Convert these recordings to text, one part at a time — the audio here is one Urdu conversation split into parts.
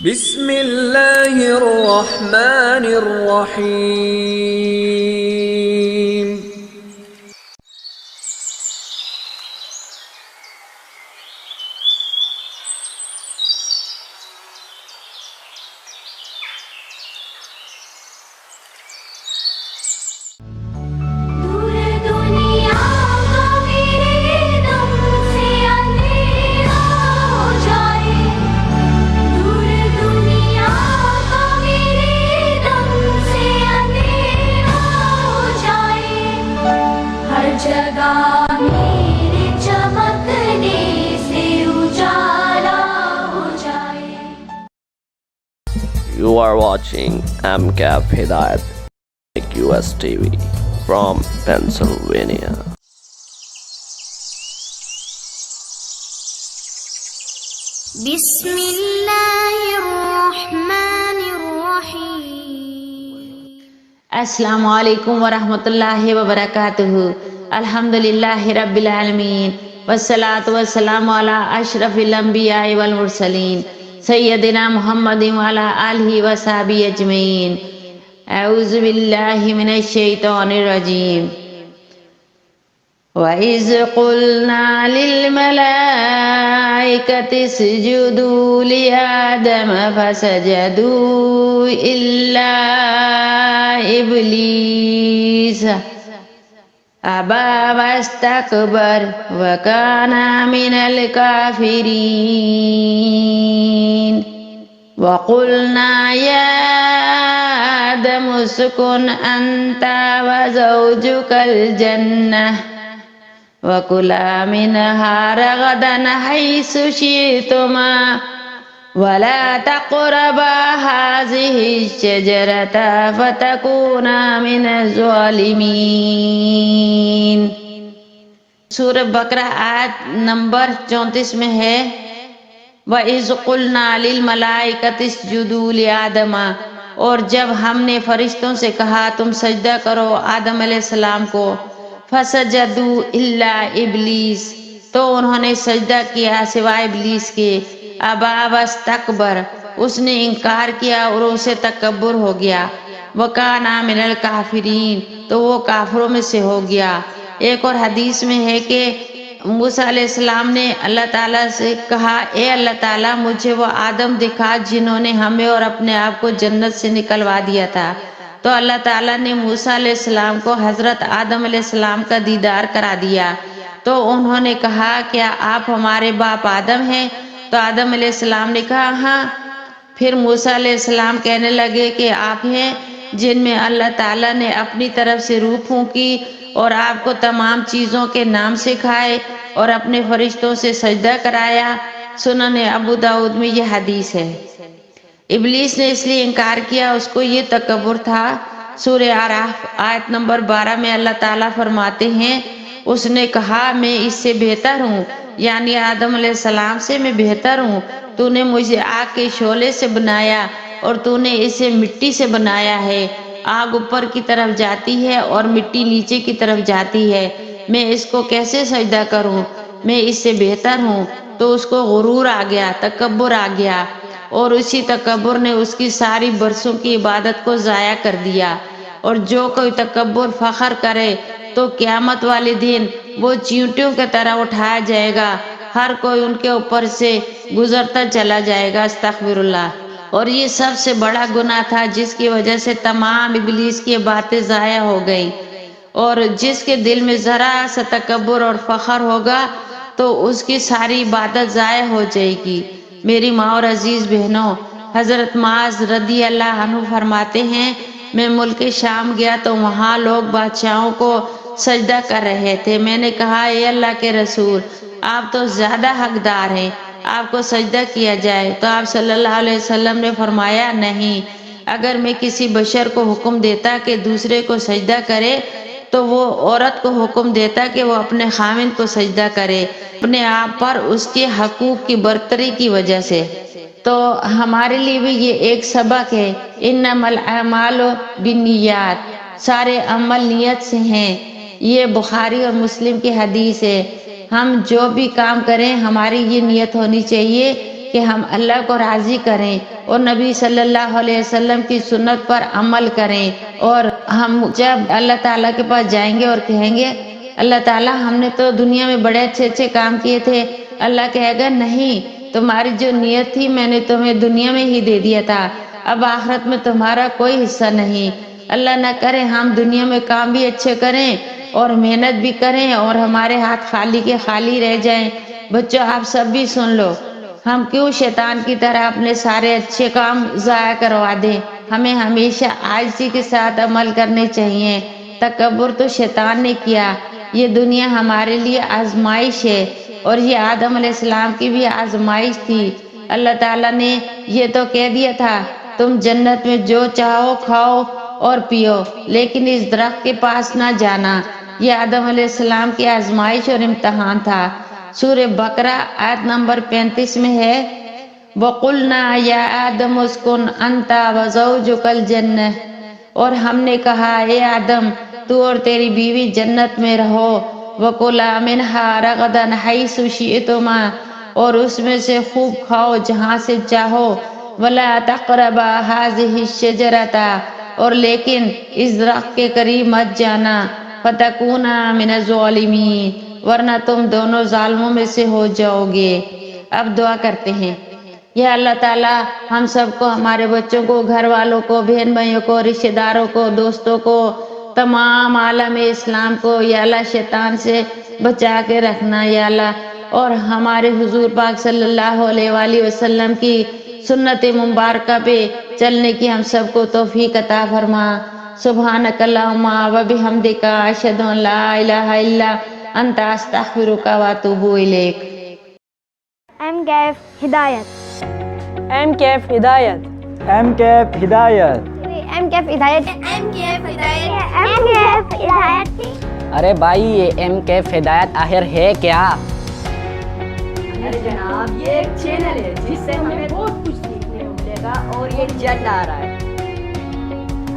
بسم اللہ الرحمن الرحیم You are watching MCAP Hidayat US TV from Pennsylvania. بسم اللہ الرحمن الرحیم۔ السلام علیکم ورحمۃ اللہ وبرکاتہ۔ الحمدللہ رب العالمین والصلاة والسلام علی اشرف الانبیاء والمرسلین سیدنا محمد وعلی آلہ وصحبہ اجمعین۔ اعوذ باللہ من الشیطان الرجیم۔ وَإِذْ قُلْنَا لِلْمَلَائِكَةِ اسْجُدُوا لِآدَمَ فَسَجَدُوا إِلَّا إِبْلِيسَ أَبَى وَاسْتَكْبَرَ وَكَانَ مِنَ الْكَافِرِينَ وَقُلْنَا يَا آدَمُ اسْكُنْ أَنْتَ وَزَوْجُكَ الْجَنَّةَ وَكُلَا مِنْهَا رَغَدًا حَيْثُ شِئْتُمَا وَلَا تَقْرَبَا هَٰذِهِ الشَّجَرَةَ فَتَكُونَا مِنَ الظَّالِمِينَ۔ سورہ بقرہ آیت نمبر 34 میں ہے وَإِذْ قُلْنَا لِلْمَلَائِكَةِ اسْجُدُوا لِآدَمَ، اور جب ہم نے فرشتوں سے کہا تم سجدہ کرو آدم علیہ السلام کو، فَسَجَدُوا إِلَّا إِبْلِيسَ، تو انہوں نے سجدہ کیا سوائے ابلیس کے، ابا واستکبر، اس نے انکار کیا اور اسے تکبر ہو گیا، وَكَانَ مِنَ الْكَافِرِينَ، تو وہ کافروں میں سے ہو گیا۔ ایک اور حدیث میں ہے کہ موسیٰ علیہ السلام نے اللہ تعالیٰ سے کہا اے اللہ تعالیٰ مجھے وہ آدم دکھا جنہوں نے ہمیں اور اپنے آپ کو جنت سے نکلوا دیا تھا۔ تو اللہ تعالیٰ نے موسیٰ علیہ السلام کو حضرت آدم علیہ السلام کا دیدار کرا دیا، تو انہوں نے کہا کیا آپ ہمارے باپ آدم ہیں؟ تو آدم علیہ السلام نے کہا ہاں۔ پھر موسیٰ علیہ السلام کہنے لگے کہ آپ ہیں جن میں اللہ تعالیٰ نے اپنی طرف سے روح پھونکی اور آپ کو تمام چیزوں کے نام سکھائے اور اپنے فرشتوں سے سجدہ کرایا۔ سنن ابو داؤد میں یہ حدیث ہے۔ ابلیس نے اس لیے انکار کیا، اس کو یہ تکبر تھا۔ سورہ اعراف آیت نمبر 12 میں اللہ تعالیٰ فرماتے ہیں اس نے کہا میں اس سے بہتر ہوں، یعنی آدم علیہ السلام سے میں بہتر ہوں۔ تو نے مجھے آگ کے شعلے سے بنایا اور تو نے اسے مٹی سے بنایا ہے۔ آگ اوپر کی طرف جاتی ہے اور مٹی نیچے کی طرف جاتی ہے، میں اس کو کیسے سجدہ کروں؟ میں اس سے بہتر ہوں۔ تو اس کو غرور آ گیا، تکبر آ گیا، اور اسی تکبر نے اس کی ساری برسوں کی عبادت کو ضائع کر دیا۔ اور جو کوئی تکبر فخر کرے تو قیامت والے دن وہ چیونٹیوں کی طرح اٹھایا جائے گا، ہر کوئی ان کے اوپر سے گزرتا چلا جائے گا، استغفر اللہ۔ اور یہ سب سے بڑا گناہ تھا جس کی وجہ سے تمام ابلیس کی باتیں ضائع ہو گئی، اور جس کے دل میں ذرا سا تکبر اور فخر ہوگا تو اس کی ساری عبادت ضائع ہو جائے گی۔ میری ماں اور عزیز بہنوں، حضرت معاذ رضی اللہ عنہ فرماتے ہیں میں ملک شام گیا تو وہاں لوگ بادشاہوں کو سجدہ کر رہے تھے۔ میں نے کہا اے اللہ کے رسول آپ تو زیادہ حقدار ہیں، آپ کو سجدہ کیا جائے۔ تو آپ صلی اللہ علیہ وسلم نے فرمایا نہیں، اگر میں کسی بشر کو حکم دیتا کہ دوسرے کو سجدہ کرے تو وہ عورت کو حکم دیتا کہ وہ اپنے خاوند کو سجدہ کرے، اپنے آپ پر اس کے حقوق کی برتری کی وجہ سے۔ تو ہمارے لیے بھی یہ ایک سبق ہے، انما الاعمال بالنیات، سارے عمل نیت سے ہیں۔ یہ بخاری اور مسلم کی حدیث ہے۔ ہم جو بھی کام کریں ہماری یہ نیت ہونی چاہیے کہ ہم اللہ کو راضی کریں اور نبی صلی اللہ علیہ وسلم کی سنت پر عمل کریں، اور ہم جب اللہ تعالیٰ کے پاس جائیں گے اور کہیں گے اللہ تعالیٰ ہم نے تو دنیا میں بڑے اچھے اچھے کام کیے تھے، اللہ کہے گا نہیں، تمہاری جو نیت تھی میں نے تمہیں دنیا میں ہی دے دیا تھا، اب آخرت میں تمہارا کوئی حصہ نہیں۔ اللہ نہ کرے ہم دنیا میں کام بھی اچھے کریں اور محنت بھی کریں اور ہمارے ہاتھ خالی کے خالی رہ جائیں۔ بچوں آپ سب بھی سن لو، ہم کیوں شیطان کی طرح اپنے سارے اچھے کام ضائع کروا دیں؟ ہمیں ہمیشہ عاجزی کے ساتھ عمل کرنے چاہیے۔ تکبر تو شیطان نے کیا، یہ دنیا ہمارے لیے آزمائش ہے، اور یہ آدم علیہ السلام کی بھی آزمائش تھی۔ اللہ تعالیٰ نے یہ تو کہہ دیا تھا تم جنت میں جو چاہو کھاؤ اور پیو، لیکن اس درخت کے پاس نہ جانا۔ یہ آدم علیہ السلام کی آزمائش اور امتحان تھا۔ سورہ بقرہ آیت نمبر 35 میں ہے وَقُلْنَا يَا آدَمُ اسْكُنْ أَنْتَ وَزَوْجُكَ الْجَنَّةَ، اور ہم نے کہا اے آدم تو اور تیری بیوی جنت میں رہو، وَكُلَا مِنْهَا رَغَدًا حَيْثُ شِئْتُمَا، اور اس میں سے خوب کھاؤ جہاں سے چاہو، وَلَا تَقْرَبَا هَٰذِهِ الشَّجَرَةَ، اور لیکن اس درخت کے قریب مت جانا، فَتَكُونَا مِنَ الظَّالِمِينَ، ورنہ تم دونوں ظالموں میں سے ہو جاؤ گے۔ اب دعا کرتے ہیں، یا اللہ تعالیٰ ہم سب کو، ہمارے بچوں کو، گھر والوں کو، بہن بھائیوں کو، رشتہ داروں کو، دوستوں کو، تمام عالم اسلام کو یا اللہ شیطان سے بچا کے رکھنا یا اللہ، اور ہمارے حضور پاک صلی اللہ علیہ وآلہ وسلم کی سنت مبارکہ پہ چلنے کی ہم سب کو توفیق عطا فرما۔ سبحانک اللہم و بحمدک، اشہد ان لا الہ الا انت، استغفرک و اتوب الیک۔ ایم کیف ہدایت، ایم کیف ہدایت، ایم کیف ہدایت۔ ایم کیف ہدایت، ایم کیف ہدایت، ایم کیف ہدایت۔ ارے بھائی یہ ایم کیف ہدایت آخر ہے کیا؟ ارے جناب یہ ایک چینل ہے جس سے ہمیں بہت کچھ سیکھنے کو ملے گا، اور یہ چل آ رہا ہے۔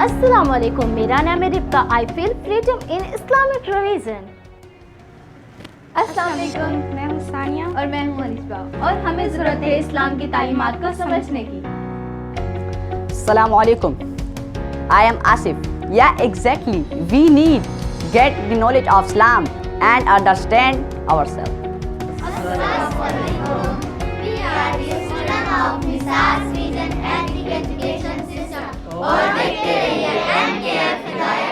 السلام علیکم، میرا نام ہے ربقہ، آئی فیل فریڈم ان اسلامک ریلیجن۔ السلام علیکم، میں ہوں ثانیہ اور میں ہوں انسبا، اور ہمیں ضرورت ہے اسلام کی تعلیمات کو سمجھنے کی۔ السلام علیکم، I am Asif. Yeah, exactly. We need get the knowledge of Islam and understand ourselves. Assalamualaikum. We are the students of Misas Vision Ethnic Education System. اور دیکھتے رہیے MKF ہدایت۔